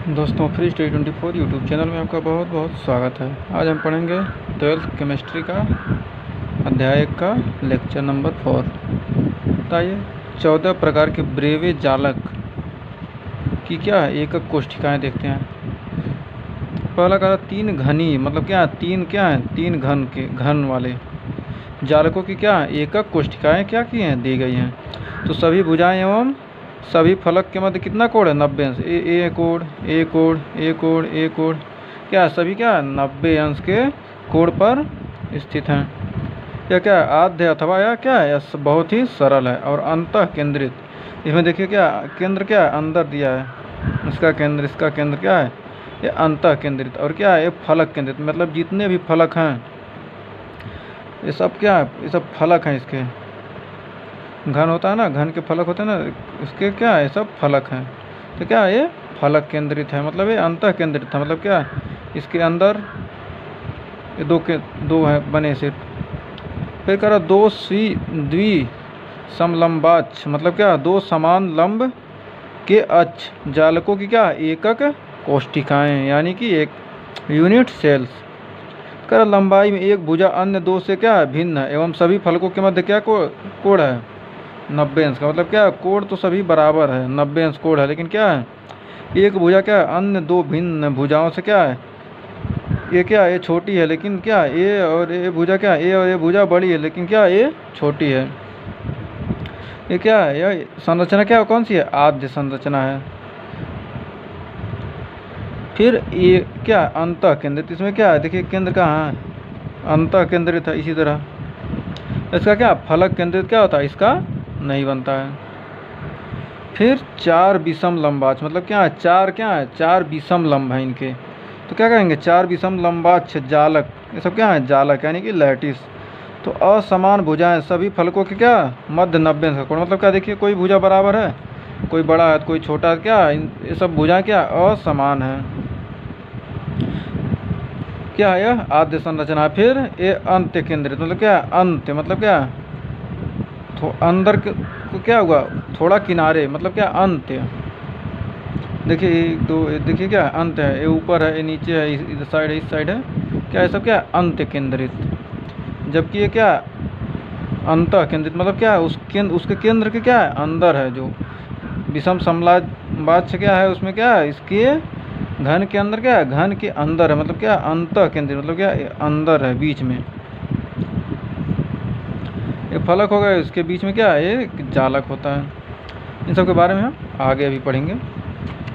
दोस्तों free study 24 YouTube channel में आपका बहुत बहुत स्वागत है। आज हम पढ़ेंगे 12th केमिस्ट्री का अध्याय का लेक्चर नंबर 4। बताइए 14 प्रकार के ब्रेवे जालक की क्या है एकक कोष्ठिकाएँ देखते हैं। पहला कहा तीन घनी मतलब क्या है तीन घन वाले जालकों की क्या है एकक कोष्ठिकाएँ क्या की हैं दी गई हैं। तो सभी भुजाएं एवं सभी फलक के मध्य कितना कोण है 90 अंश। ए कोण क्या सभी क्या 90 अंश के कोण पर स्थित हैं। यह क्या आद्य अथवा यह क्या है यह बहुत ही सरल है और अंतः केंद्रित। इसमें देखिए क्या केंद्र क्या है अंदर दिया है, इसका केंद्र क्या है ये अंतः केंद्रित और क्या है ये फलक केंद्रित। मतलब जितने भी फलक हैं ये सब क्या है ये सब फलक हैं। इसके घन होता है ना, घन के फलक होते हैं ना, इसके क्या है सब फलक हैं। तो क्या है ये फलक केंद्रित है मतलब ये अंतः केंद्रित है। मतलब क्या इसके अंदर ये दो हैं बने सिर्फ। फिर कह रहा दो द्वि समलंबाक्ष मतलब क्या दो समान लंब के अक्ष जालकों की क्या एकक कोष्ठिकाएँ यानी कि एक यूनिट सेल्स। कर लंबाई में एक भुजा अन्य दो से क्या भिन्न है एवं सभी फलकों के मध्य क्या कोण है 90 अंश का। मतलब क्या कोण तो सभी बराबर है 90 अंश कोण है, लेकिन क्या है एक भुजा क्या है अन्य दो भिन्न भुजाओं से क्या है ये क्या ये छोटी है, लेकिन क्या ये और ये भुजा क्या ये और ये भुजा बड़ी है लेकिन क्या ये छोटी है। ये क्या है यह संरचना क्या कौन सी है आद्य संरचना है। फिर ये क्या अंतः केंद्रित। इसमें क्या है देखिए केंद्र कहाँ है अंतः केंद्रित है। इसी तरह इसका क्या फलक केंद्रित क्या होता है इसका नहीं बनता है। फिर चार विषम लंबाक्ष मतलब क्या है चार विषम लंब है इनके। तो क्या कहेंगे चार विषम लंबाक्ष जालक ये सब क्या है जालक यानी कि लैटिस। तो असमान भुजाएं सभी फलकों के क्या मध्य 90 अंश का कोण। मतलब क्या देखिए कोई भुजा बराबर है कोई बड़ा है कोई छोटा है, क्या ये सब भुजाएं क्या असमान है। क्या है यह आद्य संरचना। फिर ये अंत्य केंद्रित मतलब क्या अंत्य मतलब क्या तो अंदर को क्या हुआ थोड़ा किनारे मतलब क्या अंत्य। देखिए एक दो देखिए क्या अंत है ये ऊपर है ये नीचे है इधर साइड है इस साइड है क्या ये सब क्या अंत्य केंद्रित। जबकि ये क्या अंतः केंद्रित मतलब क्या उसके केंद्र के क्या है अंदर है। जो विषम समलंबाक्ष क्या है उसमें क्या है इसके घन के अंदर क्या है घन के अंदर है। मतलब क्या अंतः केंद्रित मतलब क्या अंदर है बीच में ये फलक होगा इसके बीच में क्या है ये जालक होता है। इन सब के बारे में हम आगे अभी पढ़ेंगे।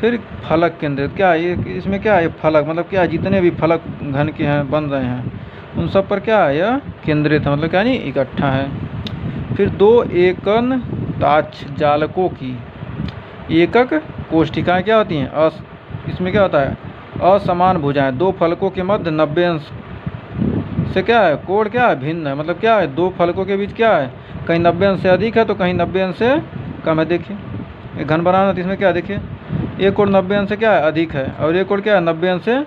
फिर फलक केंद्रित क्या ये इसमें क्या है फलक मतलब क्या जितने भी फलक घन के हैं बन रहे हैं उन सब पर क्या है यह केंद्रित है मतलब क्या नहीं इकट्ठा है। फिर दो एकन ताक्ष जालकों की एकक कोष्ठिकाएँ क्या होती हैं इसमें क्या होता है असमान भुजाएं दो फलकों के मध्य 90 अंश से क्या है कोण क्या है भिन्न है। मतलब क्या है दो फलकों के बीच क्या है कहीं 90 अंश से अधिक है तो कहीं 90 अंश से कम है। देखिए ये घन बनाना तो इसमें क्या देखिए एक कोण 90 अंश से क्या है अधिक है और एक कोण क्या है 90 अंश से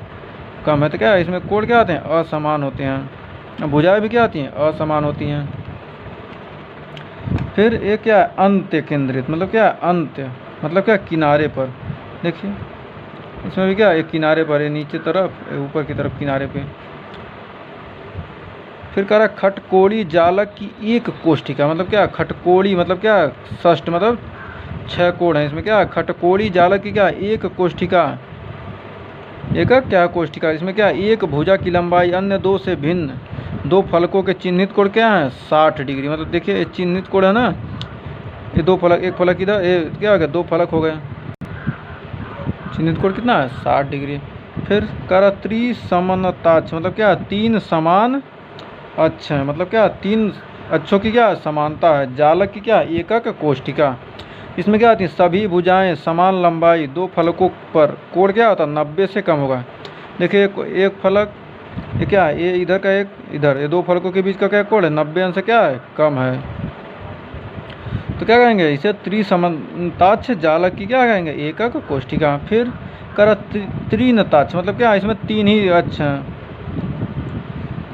कम है। तो क्या है इसमें कोण क्या होते हैं असमान होते हैं भुजाएं भी क्या होती हैं असमान होती हैं। फिर ये क्या है अंत्य केंद्रित मतलब क्या अंत्य मतलब क्या किनारे पर। देखिए इसमें भी क्या एक किनारे पर है नीचे तरफ ऊपर की तरफ किनारे पे। फिर कह रहा खटकोड़ी जालक की एक कोष्ठिका मतलब क्या खटकोड़ी मतलब क्या षष्ठ मतलब 6 कोण है। इसमें क्या खटकोड़ी जालक की क्या एक कोष्ठिका एक क्या कोष्ठिका। इसमें क्या एक भुजा की लंबाई अन्य दो से भिन्न दो फलकों के चिन्हित कोण क्या है 60 डिग्री। मतलब देखिए ये चिन्हित कोण है ना ये दो फलक एक फलक इधर ये क्या हो गया दो फलक हो गए चिन्हित कोण कितना है 60 डिग्री। फिर कह रहा त्रिसमानताक्ष मतलब क्या तीन समान अक्ष है। मतलब क्या तीन अक्षों की क्या समानता है जालक की क्या एकक कोष्ठिका। इसमें क्या आती है सभी भुजाएं समान लंबाई दो फलकों पर कोण क्या होता है 90 से कम होगा। देखिए एक फलक ये क्या है ये इधर का एक इधर ये दो फलकों के बीच का क्या कोण है 90 अंश से क्या है कम है। तो क्या कहेंगे इसे त्रिसमानताक्ष जालक की क्या कहेंगे एकक कोष्ठिका। फिर कर त्रिनताक्ष मतलब क्या इसमें तीन ही अक्ष हैं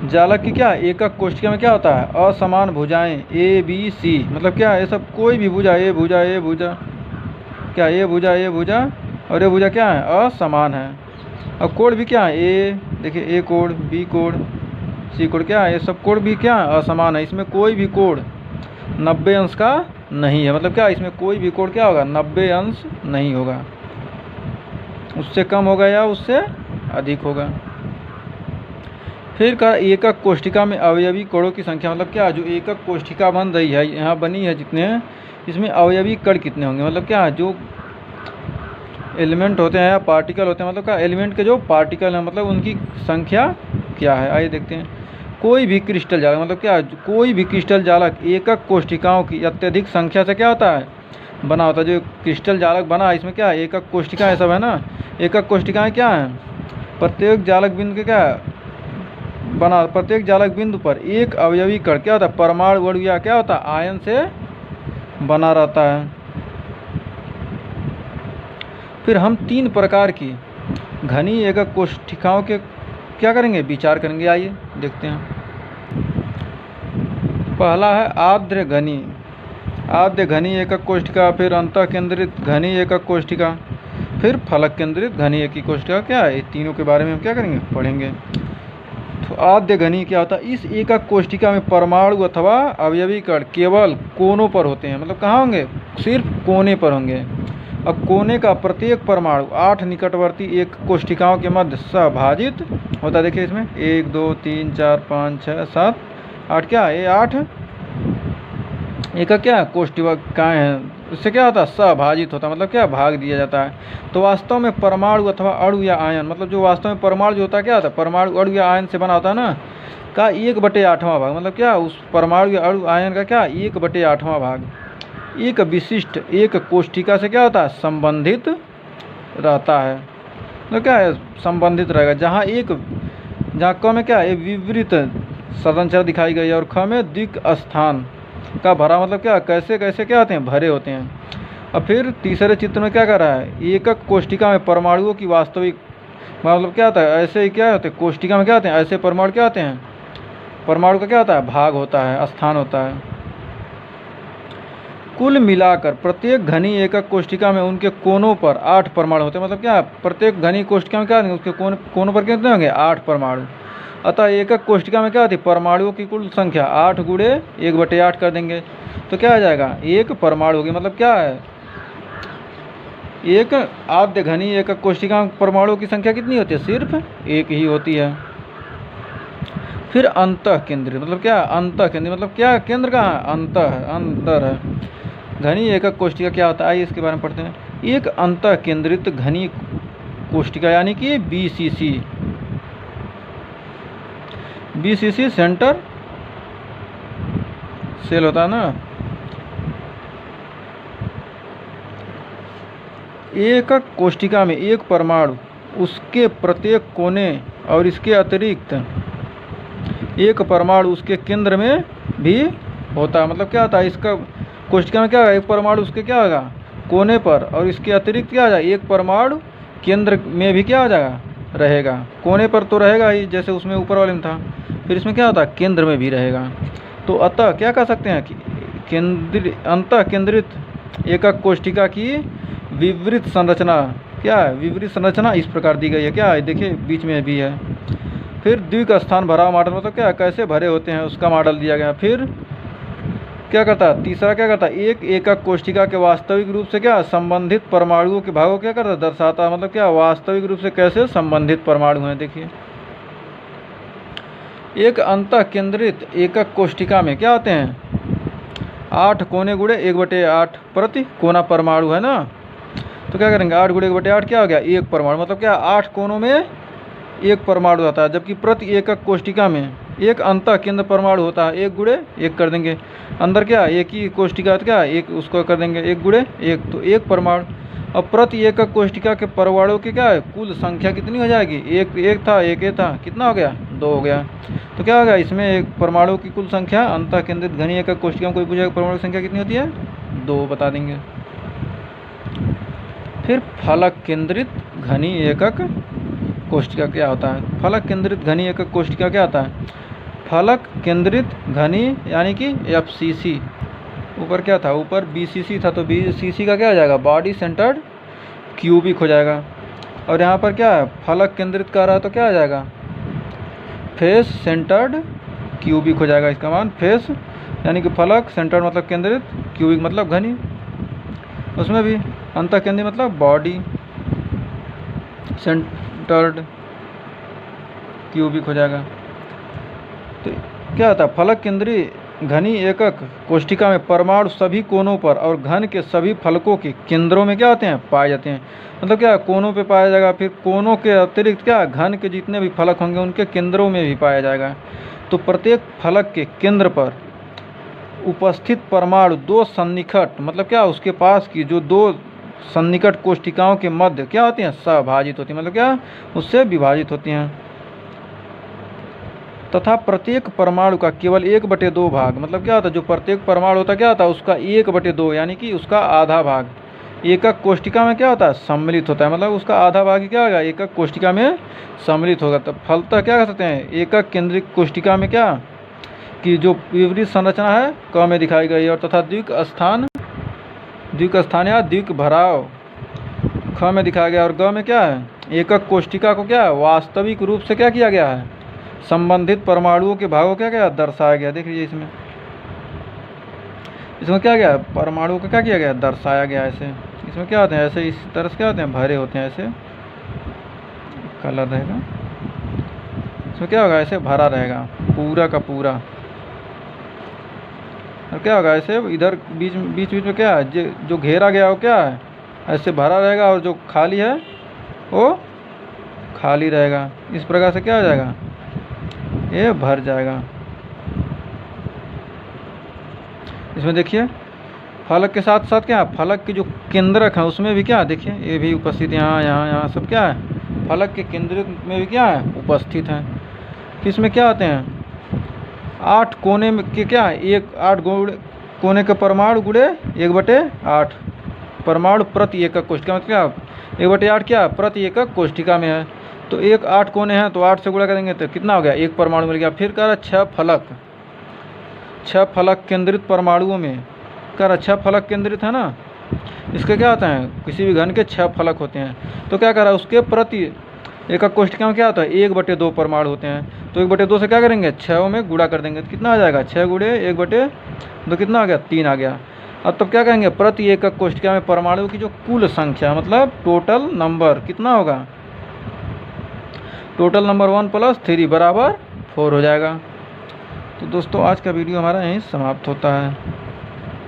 जालक की क्या एकक कोष्ठिका में क्या होता है असमान भुजाएं ए बी सी। मतलब क्या ये सब कोई भी भुजा ये भुजा क्या ये भुजा और ये भुजा क्या है, असमान है। अब कोण भी क्या है, ए देखिए ए कोण, बी कोण, सी कोण, क्या है ये सब कोण भी क्या है, असमान है। इसमें कोई भी कोण 90 अंश का नहीं है। मतलब क्या, इसमें कोई भी कोण क्या होगा, 90 अंश नहीं होगा, उससे कम होगा या उससे अधिक होगा। फिर का एकक कोष्ठिका में अवयवी कोणों की संख्या, मतलब क्या, जो एकक कोष्ठिका बन रही है, यहाँ बनी है जितने हैं, इसमें अवयवी कण कितने होंगे। मतलब क्या, जो एलिमेंट होते हैं या पार्टिकल होते हैं, मतलब क्या एलिमेंट के जो पार्टिकल हैं, मतलब उनकी संख्या क्या है। आइए देखते हैं। कोई भी क्रिस्टल जालक, मतलब क्या, कोई भी क्रिस्टल जालक एकक कोष्ठिकाओं की अत्यधिक संख्या से क्या होता है, बना होता है। जो क्रिस्टल जालक बना, इसमें क्या है, एकक कोष्ठिकाएँ सब है ना। एकक कोष्ठिकाएँ क्या हैं, प्रत्येक जालक बिंदु के क्या बना, प्रत्येक जालक बिंदु पर एक अवयवी कण क्या होता है, परमाणु अणु या क्या होता है, आयन से बना रहता है। फिर हम 3 प्रकार की घनी एकक कोष्ठिकाओं के क्या करेंगे, विचार करेंगे। आइए देखते हैं। पहला है आद्र घनी, आद्य घनी एकक कोष्ठिका, फिर अंतः केंद्रित घनी एकक कोष्ठिका, फिर फलक केंद्रित घनी एकक कोष्ठिका। क्या है, ये तीनों के बारे में हम क्या करेंगे, पढ़ेंगे। तो आद्य घनी क्या होता है, इस एकक कोष्ठिका में परमाणु अथवा अवयवी कण केवल कोनों पर होते हैं। मतलब कहाँ होंगे, सिर्फ कोने पर होंगे। अब कोने का प्रत्येक परमाणु 8 निकटवर्ती एक कोष्ठिकाओं के मध्य सभाजित होता है। देखिए इसमें 1 2 3 4 5 6 7 8, क्या है, ये 8 एकक क्या कोष्ठिकाएँ हैं। इससे क्या होता है, सभाजित होता है, मतलब क्या, भाग दिया जाता है। तो वास्तव में परमाणु अथवा अणु या आयन, मतलब जो वास्तव में परमाणु जो होता है, क्या होता है, परमाणु अणु या आयन से बना होता है ना, का 1/8वां भाग, मतलब क्या, उस परमाणु या अणु आयन का क्या 1/8वां भाग एक विशिष्ट एक कोष्ठिका से क्या होता है, संबंधित रहता है। तो क्या है, संबंधित रहेगा। जहाँ क में क्या है, विवृत संरचना दिखाई गई है, और ख में द्विक स्थान का भरा, मतलब क्या, कैसे कैसे क्या होते हैं, भरे होते हैं। अब फिर तीसरे चित्र में क्या कर रहा है, एकक कोष्ठिका में परमाणुओं की वास्तविक, मतलब क्या होता है, ऐसे ही क्या होते हैं, कोष्ठिका में क्या होते हैं, ऐसे परमाणु क्या होते हैं, परमाणु का क्या होता है, भाग होता है, स्थान होता है। कुल मिलाकर प्रत्येक घनी एकक कोष्ठिका में उनके कोनों पर 8 परमाणु होते हैं। मतलब क्या, प्रत्येक घनी कोष्ठिका में क्या होंगे, उसके कोनों पर कितने होंगे, 8 परमाणु। अतः एकक कोष्ठिका में क्या होती है, परमाणुओं की कुल संख्या 8 गुणे 1/8 कर देंगे, तो क्या आ जाएगा, 1 परमाणु होगी। मतलब क्या है, एक आद्य घनी एकक कोष्ठिका में परमाणुओं की संख्या कितनी होती है, सिर्फ 1 ही होती है। फिर अंतः केंद्रित, मतलब क्या, अंतः केंद्रित मतलब क्या, केंद्र कहाँ है, अंतः है, अंदर है। घनी एकक कोष्ठिका क्या होता है, आइए इसके बारे में पढ़ते हैं। एक अंतः केंद्रित घनी कोष्ठिका यानी कि बीसीसी, बीसीसी सेंटर सेल होता है ना। एकक कोष्ठिका में एक परमाणु उसके प्रत्येक कोने और इसके अतिरिक्त एक परमाणु उसके केंद्र में भी होता है। मतलब क्या होता है, इसका कोष्ठिका में क्या है, एक परमाणु उसके क्या होगा, कोने पर, और इसके अतिरिक्त क्या आ जाएगा, एक परमाणु केंद्र में भी क्या आ जाएगा, रहेगा। कोने पर तो रहेगा ही, जैसे उसमें ऊपर वाले में था, फिर इसमें क्या होता है, केंद्र में भी रहेगा। तो अतः क्या कह सकते हैं कि अंतः केंद्रित एकक कोष्ठिका की विवृत संरचना क्या है, विवृत संरचना इस प्रकार दी गई है। क्या है, देखिए बीच में भी है। फिर द्विक स्थान भरा मॉडल, मतलब क्या, कैसे भरे होते हैं उसका मॉडल दिया गया। फिर क्या करता है, तीसरा क्या करता है, एक एकक कोष्ठिका के वास्तविक रूप से क्या संबंधित परमाणुओं के भागों क्या करता है, दर्शाता है। मतलब क्या, वास्तविक रूप से कैसे संबंधित परमाणु हैं। देखिए एक अंतः केंद्रित एकक कोष्ठिका में क्या होते हैं, 8 कोने गुणे 1/8 प्रति कोना परमाणु है ना। तो क्या करेंगे, 8 गुणे 1/8 क्या हो गया, 1 परमाणु। मतलब क्या, 8 कोनों में 1 परमाणु आता है, जबकि प्रति एकक कोष्ठिका में एक अंतः केंद्र परमाणु होता है। 1 गुणे 1 कर देंगे, अंदर क्या, एक ही कोष्ठिका क्या, एक उसको कर देंगे 1 गुणे 1, तो 1 परमाणु। अब प्रति एकक कोष्ठिका के परमाणुओं की क्या है, कुल संख्या कितनी हो जाएगी, एक था, एक था, कितना हो गया, 2 हो गया। तो क्या हो गया, इसमें एक परमाणु की कुल संख्या अंतः केंद्रित घनी एकक कोष्ठिका में कोई पूछेगा परमाणु की संख्या कितनी होती है, 2 बता देंगे। फिर फलक केंद्रित घनी एकक कोष्ठिका क्या होता है। फलक केंद्रित घनी एकक कोष्ठिका क्या होता है, फलक केंद्रित घनी यानी कि FCC, ऊपर क्या था, ऊपर BCC था, तो BCC का क्या आ जाएगा, बॉडी सेंटर्ड क्यूबिक हो जाएगा। और यहाँ पर क्या है, फलक केंद्रित कर रहा है तो क्या आ जाएगा, फेस सेंटर्ड क्यूबिक हो जाएगा। इसका मान फेस यानी कि फलक, सेंटर्ड मतलब केंद्रित, क्यूबिक मतलब घनी। उसमें भी अंतः केंद्रित मतलब बॉडी, सेंटर्ड क्यूबिक हो जाएगा। तो क्या होता है, फलक केंद्रीय घनी एकक कोष्ठिका में परमाणु सभी कोनों पर और घन के सभी फलकों के केंद्रों में क्या होते हैं, पाए जाते हैं। मतलब क्या, कोनों पे पाया जाएगा, फिर कोनों के अतिरिक्त क्या, घन के जितने भी फलक होंगे उनके केंद्रों में भी पाया जाएगा। तो प्रत्येक फलक के केंद्र पर उपस्थित परमाणु दो सन्निकट, मतलब क्या, उसके पास की जो दो सन्निकट कोष्ठिकाओं के मध्य क्या होती हैं, सभाजित होती हैं, मतलब क्या, उससे विभाजित होती हैं। तथा प्रत्येक परमाणु का केवल 1/2 भाग, मतलब क्या होता है, जो प्रत्येक परमाणु होता है क्या होता है, उसका 1/2 यानी कि उसका आधा भाग एकक कोष्ठिका में क्या होता है, सम्मिलित होता है। मतलब उसका आधा भाग ही क्या होगा, एकक कोष्ठिका में सम्मिलित होगा। तो फलतः क्या कर सकते हैं, एकक केंद्रित कोष्ठिका में क्या कि जो विपरीत संरचना है क में दिखाई गई है, और तथा द्विक स्थान या द्विक भराव ख में दिखाया गया, और ग में क्या है, एकक कोष्ठिका को क्या है, वास्तविक रूप से क्या किया गया है, संबंधित परमाणुओं के भागों क्या क्या दर्शाया गया। देख लीजिए इसमें क्या गया, परमाणुओं का क्या किया गया, दर्शाया गया। ऐसे इसमें क्या होते हैं, ऐसे इस तरह से क्या होते हैं, भरे होते हैं, ऐसे कलर रहेगा, इसमें क्या होगा, ऐसे भरा रहेगा पूरा का पूरा। और क्या होगा, ऐसे इधर बीच बीच में क्या है, जो घेरा गया वो क्या है, ऐसे भरा रहेगा, और जो खाली है वो खाली रहेगा। इस प्रकार से क्या हो जाएगा, ये भर जाएगा। इसमें देखिए फलक के साथ साथ क्या, फलक के जो केंद्रक है उसमें भी क्या, देखिए ये भी उपस्थित, यहाँ सब क्या है, फलक के केंद्रक में भी क्या है, उपस्थित है। किसमें क्या होते हैं, 8 कोने में के क्या, 8 कोने के परमाणु गुणे 1/8 परमाणु प्रति एकक कोष्ठिका में, क्या 1/8 क्या प्रति एकक कोष्ठिका में है। तो 8 कोने हैं तो 8 से गुणा करेंगे तो कितना हो गया, 1 परमाणु मिल गया। फिर कह रहा 6 फलक केंद्रित परमाणुओं में, कह रहा 6 फलक केंद्रित है ना, इसके क्या होता है, किसी भी घन के 6 फलक होते हैं। तो क्या कह रहा है, उसके प्रति एकक कोष्ठिका में क्या होता है, 1/2 परमाणु होते हैं। तो 1/2 से क्या करेंगे, 6 में गुणा कर देंगे तो कितना आ जाएगा, 6 गुणे 1/2 कितना आ गया, 3 आ गया। अब तब क्या कहेंगे, प्रति एकक कोष्ठिका में परमाणु की जो कुल संख्या, मतलब टोटल नंबर कितना होगा, टोटल नंबर 1 + 3 = 4 हो जाएगा। तो दोस्तों आज का वीडियो हमारा यहीं समाप्त होता है,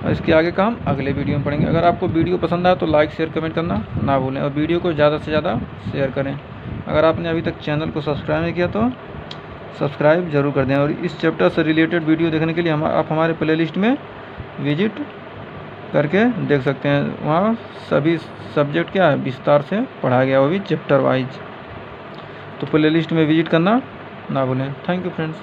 और इसके आगे का हम अगले वीडियो में पढ़ेंगे। अगर आपको वीडियो पसंद आया तो लाइक शेयर कमेंट करना ना भूलें, और वीडियो को ज़्यादा से ज़्यादा शेयर करें। अगर आपने अभी तक चैनल को सब्सक्राइब नहीं किया तो सब्सक्राइब जरूर कर दें। और इस चैप्टर से रिलेटेड वीडियो देखने के लिए आप हमारे प्लेलिस्ट में विजिट करके देख सकते हैं। वहाँ सभी सब्जेक्ट क्या है विस्तार से पढ़ाया गया, वो भी चैप्टर वाइज। तो प्लेलिस्ट में विजिट करना ना भूलें। Thank you friends.